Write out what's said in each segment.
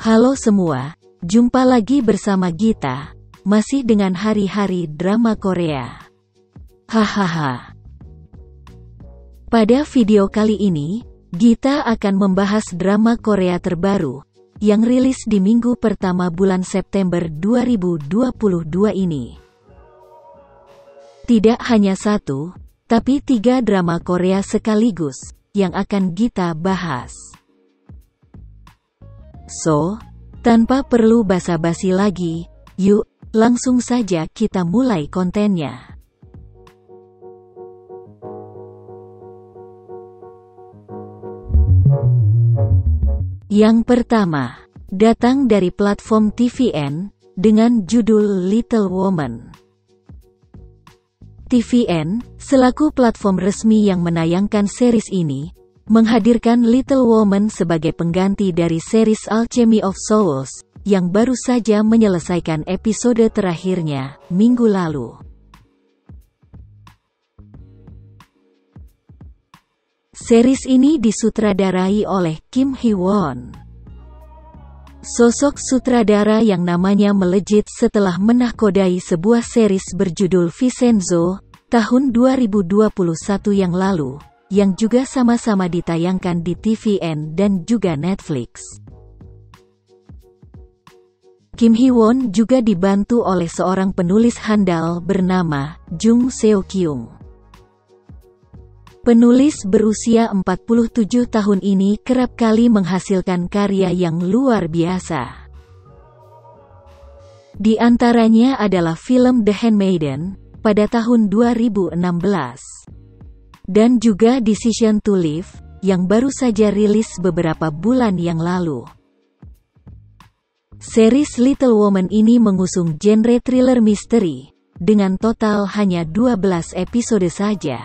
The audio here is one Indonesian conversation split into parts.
Halo semua, jumpa lagi bersama Gita, masih dengan hari-hari drama Korea. Hahaha. Pada video kali ini, Gita akan membahas drama Korea terbaru, yang rilis di minggu pertama bulan September 2022 ini. Tidak hanya satu, tapi 3 drama Korea sekaligus, yang akan Gita bahas. So, tanpa perlu basa-basi lagi, yuk, langsung saja kita mulai kontennya. Yang pertama, datang dari platform TVN, dengan judul Little Woman. TVN, selaku platform resmi yang menayangkan series ini, menghadirkan Little Woman sebagai pengganti dari series Alchemy of Souls, yang baru saja menyelesaikan episode terakhirnya, minggu lalu. Series ini disutradarai oleh Kim Hee-won. Sosok sutradara yang namanya melejit setelah menahkodai sebuah series berjudul Vincenzo, tahun 2021 yang lalu, yang juga sama-sama ditayangkan di TVN dan juga Netflix. Kim Hee-won juga dibantu oleh seorang penulis handal bernama Jung Seo-kyung. Penulis berusia 47 tahun ini kerap kali menghasilkan karya yang luar biasa. Di antaranya adalah film The Handmaiden, pada tahun 2016. Dan juga Decision to Live, yang baru saja rilis beberapa bulan yang lalu. Series Little Woman ini mengusung genre thriller misteri, dengan total hanya 12 episode saja.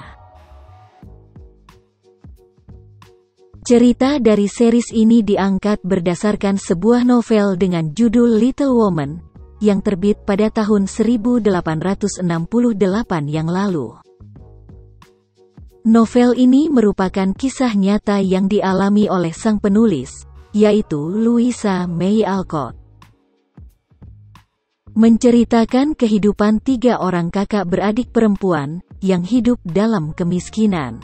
Cerita dari series ini diangkat berdasarkan sebuah novel dengan judul Little Woman, yang terbit pada tahun 1868 yang lalu. Novel ini merupakan kisah nyata yang dialami oleh sang penulis, yaitu Louisa May Alcott. Menceritakan kehidupan 3 orang kakak beradik perempuan, yang hidup dalam kemiskinan.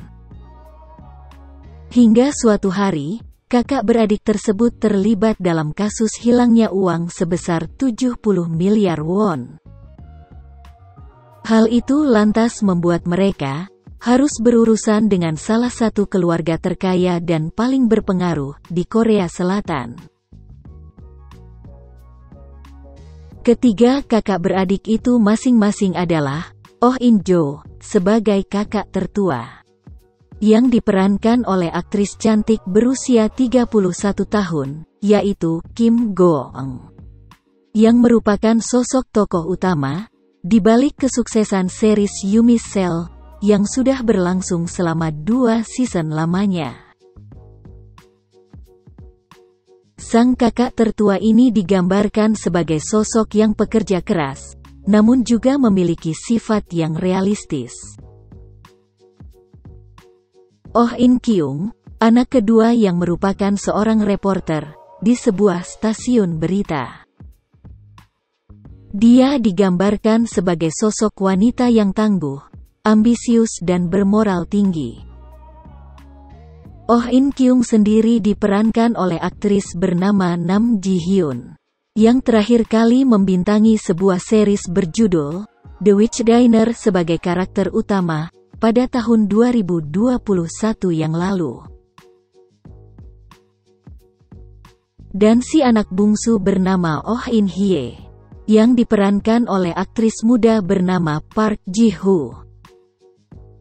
Hingga suatu hari, kakak beradik tersebut terlibat dalam kasus hilangnya uang sebesar 70 miliar won. Hal itu lantas membuat mereka harus berurusan dengan salah satu keluarga terkaya dan paling berpengaruh di Korea Selatan. Ketiga kakak beradik itu masing-masing adalah Oh In-jo, sebagai kakak tertua, yang diperankan oleh aktris cantik berusia 31 tahun, yaitu Kim Go-eung, yang merupakan sosok tokoh utama di balik kesuksesan series Yumi's Cell, yang sudah berlangsung selama 2 season lamanya. Sang kakak tertua ini digambarkan sebagai sosok yang pekerja keras, namun juga memiliki sifat yang realistis. Oh In-kyung, anak kedua yang merupakan seorang reporter di sebuah stasiun berita. Dia digambarkan sebagai sosok wanita yang tangguh, ambisius dan bermoral tinggi. Oh In-kyung sendiri diperankan oleh aktris bernama Nam Ji-hyun, yang terakhir kali membintangi sebuah series berjudul The Witch Diner sebagai karakter utama, pada tahun 2021 yang lalu. Dan si anak bungsu bernama Oh In-hye, yang diperankan oleh aktris muda bernama Park Ji-hoo.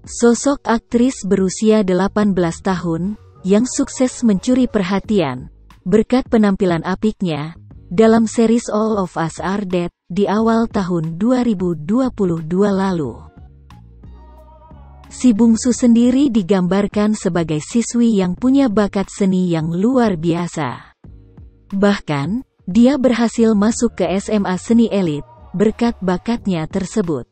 Sosok aktris berusia 18 tahun, yang sukses mencuri perhatian, berkat penampilan apiknya, dalam series All of Us Are Dead, di awal tahun 2022 lalu. Si bungsu sendiri digambarkan sebagai siswi yang punya bakat seni yang luar biasa. Bahkan, dia berhasil masuk ke SMA seni elit, berkat bakatnya tersebut.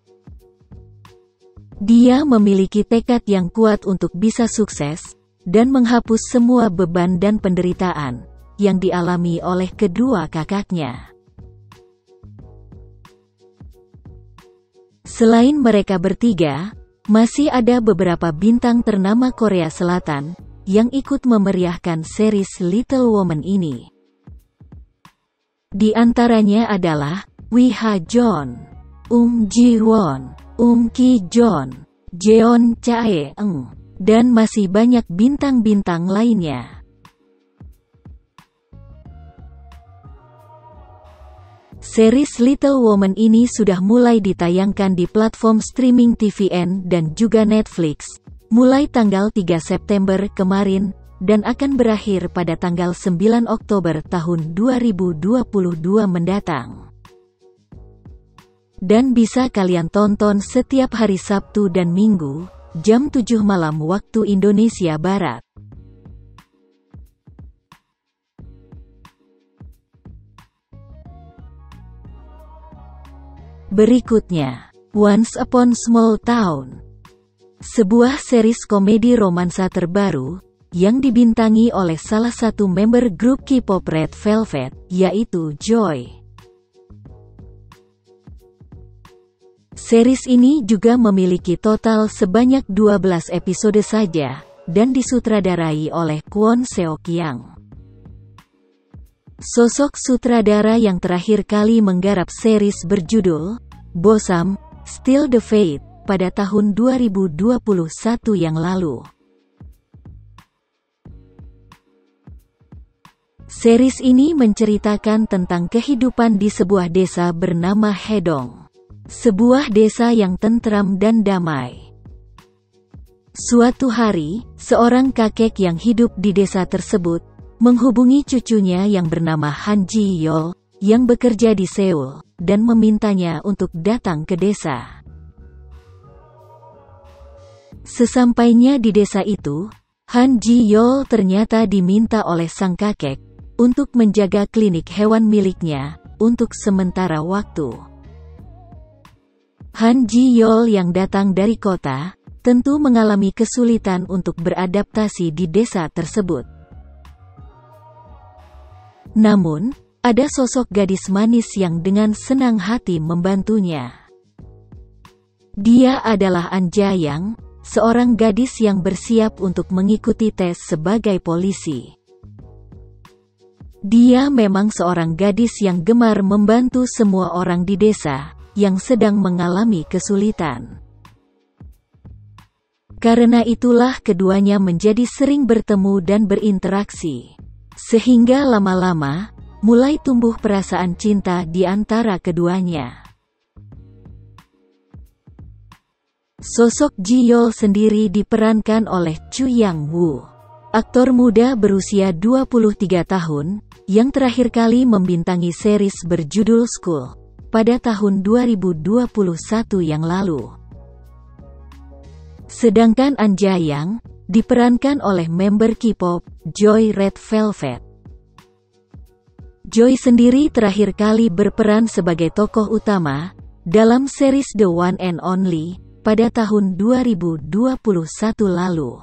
Dia memiliki tekad yang kuat untuk bisa sukses, dan menghapus semua beban dan penderitaan, yang dialami oleh kedua kakaknya. Selain mereka bertiga, masih ada beberapa bintang ternama Korea Selatan yang ikut memeriahkan series Little Women ini. Di antaranya adalah Wi Ha Jon, Ji Won, Ki Jon, Jeon Chae Eng, dan masih banyak bintang-bintang lainnya. Series Little Women ini sudah mulai ditayangkan di platform streaming TVN dan juga Netflix, mulai tanggal 3 September kemarin, dan akan berakhir pada tanggal 9 Oktober tahun 2022 mendatang. Dan bisa kalian tonton setiap hari Sabtu dan Minggu, jam 7 malam waktu Indonesia Barat. Berikutnya, Once Upon Small Town. Sebuah series komedi romansa terbaru, yang dibintangi oleh salah satu member grup K-pop Red Velvet, yaitu Joy. Series ini juga memiliki total sebanyak 12 episode saja, dan disutradarai oleh Kwon Seok-yang. Sosok sutradara yang terakhir kali menggarap series berjudul Bosom, Still the Fate, pada tahun 2021 yang lalu. Series ini menceritakan tentang kehidupan di sebuah desa bernama Hedong. Sebuah desa yang tentram dan damai. Suatu hari, seorang kakek yang hidup di desa tersebut, menghubungi cucunya yang bernama Han Ji-yeol, yang bekerja di Seoul, dan memintanya untuk datang ke desa. Sesampainya di desa itu, Han Ji-yeol ternyata diminta oleh sang kakek untuk menjaga klinik hewan miliknya, untuk sementara waktu. Han Ji-yeol yang datang dari kota, tentu mengalami kesulitan untuk beradaptasi di desa tersebut. Namun, ada sosok gadis manis yang dengan senang hati membantunya. Dia adalah An Ja-yang, seorang gadis yang bersiap untuk mengikuti tes sebagai polisi. Dia memang seorang gadis yang gemar membantu semua orang di desa yang sedang mengalami kesulitan. Karena itulah keduanya menjadi sering bertemu dan berinteraksi. Sehingga lama-lama, mulai tumbuh perasaan cinta di antara keduanya. Sosok Ji-yeol sendiri diperankan oleh Chu Yang-woo, aktor muda berusia 23 tahun, yang terakhir kali membintangi series berjudul School, pada tahun 2021 yang lalu. Sedangkan An Ja-yang, diperankan oleh member K-pop, Joy Red Velvet. Joy sendiri terakhir kali berperan sebagai tokoh utama, dalam series The One and Only, pada tahun 2021 lalu.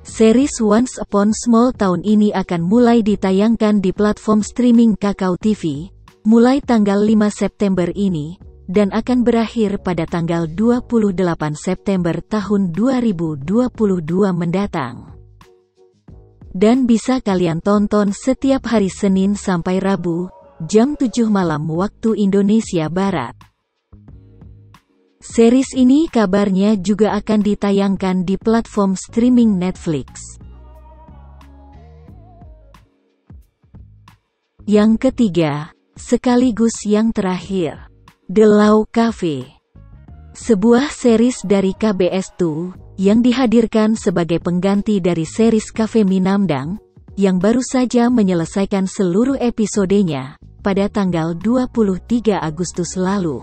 Series Once Upon Small Town ini akan mulai ditayangkan di platform streaming Kakao TV, mulai tanggal 5 September ini, dan akan berakhir pada tanggal 28 September tahun 2022 mendatang. Dan bisa kalian tonton setiap hari Senin sampai Rabu, jam 7 malam waktu Indonesia Barat. Series ini kabarnya juga akan ditayangkan di platform streaming Netflix. Yang ketiga, sekaligus yang terakhir, The Law Cafe. Sebuah series dari KBS 2, yang dihadirkan sebagai pengganti dari series Cafe Minamdang, yang baru saja menyelesaikan seluruh episodenya, pada tanggal 23 Agustus lalu.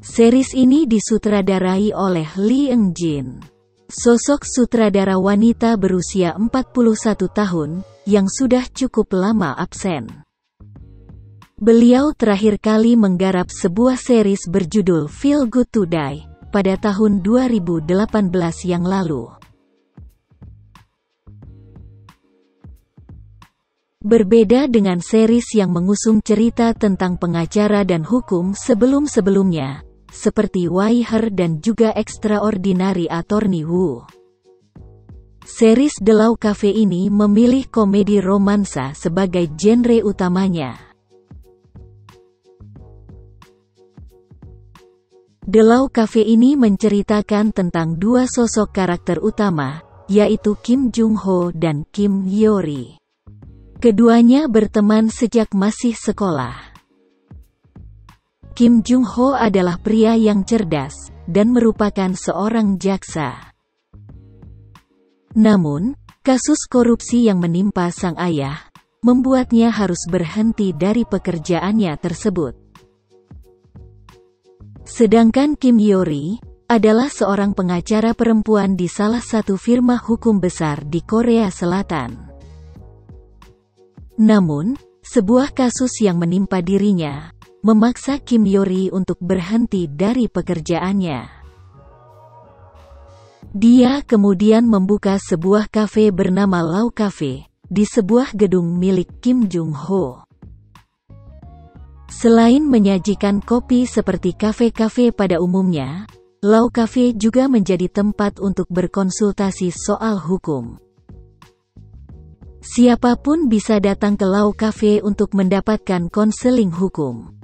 Series ini disutradarai oleh Lee Eung-jin, sosok sutradara wanita berusia 41 tahun, yang sudah cukup lama absen. Beliau terakhir kali menggarap sebuah series berjudul Feel Good to Die, pada tahun 2018 yang lalu. Berbeda dengan series yang mengusung cerita tentang pengacara dan hukum sebelum-sebelumnya, seperti Why Her dan juga Extraordinary Attorney Woo. Series The Law Cafe ini memilih komedi romansa sebagai genre utamanya. The Law Cafe ini menceritakan tentang dua sosok karakter utama, yaitu Kim Jung Ho dan Kim Hyo-ri. Keduanya berteman sejak masih sekolah. Kim Jung Ho adalah pria yang cerdas, dan merupakan seorang jaksa. Namun, kasus korupsi yang menimpa sang ayah, membuatnya harus berhenti dari pekerjaannya tersebut. Sedangkan Kim Hyo-ri adalah seorang pengacara perempuan di salah satu firma hukum besar di Korea Selatan. Namun, sebuah kasus yang menimpa dirinya, memaksa Kim Hyo-ri untuk berhenti dari pekerjaannya. Dia kemudian membuka sebuah kafe bernama Law Cafe, di sebuah gedung milik Kim Jung Ho. Selain menyajikan kopi seperti kafe-kafe pada umumnya, Law Cafe juga menjadi tempat untuk berkonsultasi soal hukum. Siapapun bisa datang ke Law Cafe untuk mendapatkan konseling hukum.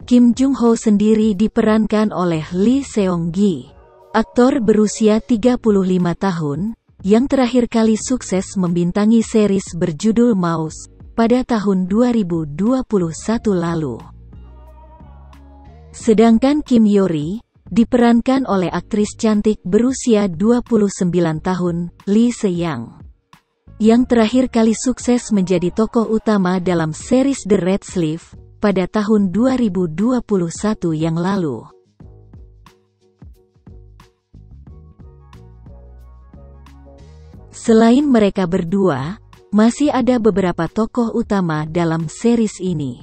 Kim Jung Ho sendiri diperankan oleh Lee Seong-gi, aktor berusia 35 tahun, yang terakhir kali sukses membintangi series berjudul Mouse, pada tahun 2021 lalu. Sedangkan Kim Hyo-ri diperankan oleh aktris cantik berusia 29 tahun, Lee Se-young, yang terakhir kali sukses menjadi tokoh utama dalam series The Red Sleeve, pada tahun 2021 yang lalu. Selain mereka berdua, masih ada beberapa tokoh utama dalam series ini.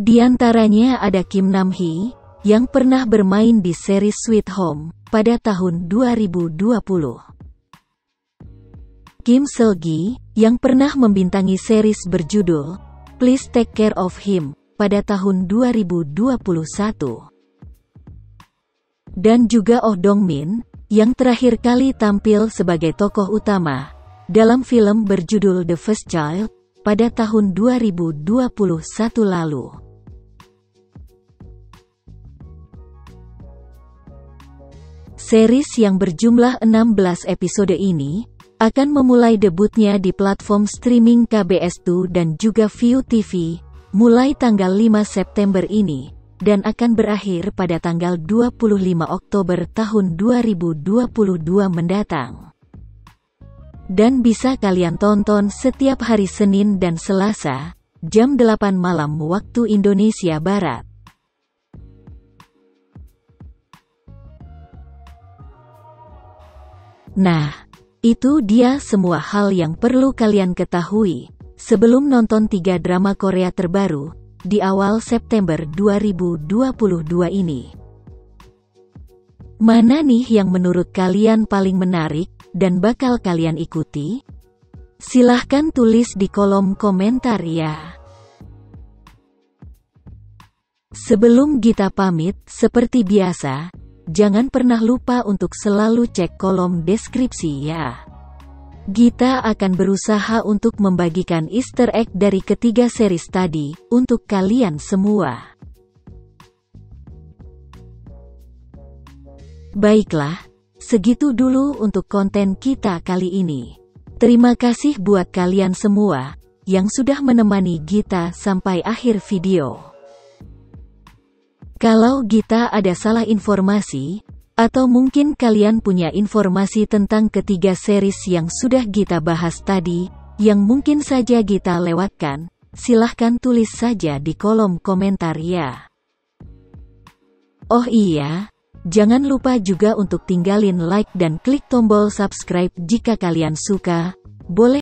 Di antaranya ada Kim Nam-hee, yang pernah bermain di series Sweet Home, pada tahun 2020. Kim Seul-gi, yang pernah membintangi series berjudul Please Take Care of Him, pada tahun 2021. Dan juga Oh Dong-min, yang terakhir kali tampil sebagai tokoh utama, dalam film berjudul The First Child, pada tahun 2021 lalu. Series yang berjumlah 16 episode ini, akan memulai debutnya di platform streaming KBS2 dan juga ViuTV, mulai tanggal 5 September ini, dan akan berakhir pada tanggal 25 Oktober tahun 2022 mendatang. Dan bisa kalian tonton setiap hari Senin dan Selasa, jam 8 malam waktu Indonesia Barat. Nah, itu dia semua hal yang perlu kalian ketahui sebelum nonton 3 drama Korea terbaru di awal September 2022 ini. Mana nih yang menurut kalian paling menarik dan bakal kalian ikuti? Silahkan tulis di kolom komentar ya. Sebelum Gita pamit, seperti biasa, jangan pernah lupa untuk selalu cek kolom deskripsi ya. Gita akan berusaha untuk membagikan Easter egg dari ketiga series tadi, untuk kalian semua. Baiklah, segitu dulu untuk konten kita kali ini. Terima kasih buat kalian semua, yang sudah menemani Gita sampai akhir video. Kalau Gita ada salah informasi, atau mungkin kalian punya informasi tentang ketiga series yang sudah Gita bahas tadi, yang mungkin saja Gita lewatkan, silahkan tulis saja di kolom komentar ya. Oh iya, jangan lupa juga untuk tinggalin like dan klik tombol subscribe jika kalian suka. Boleh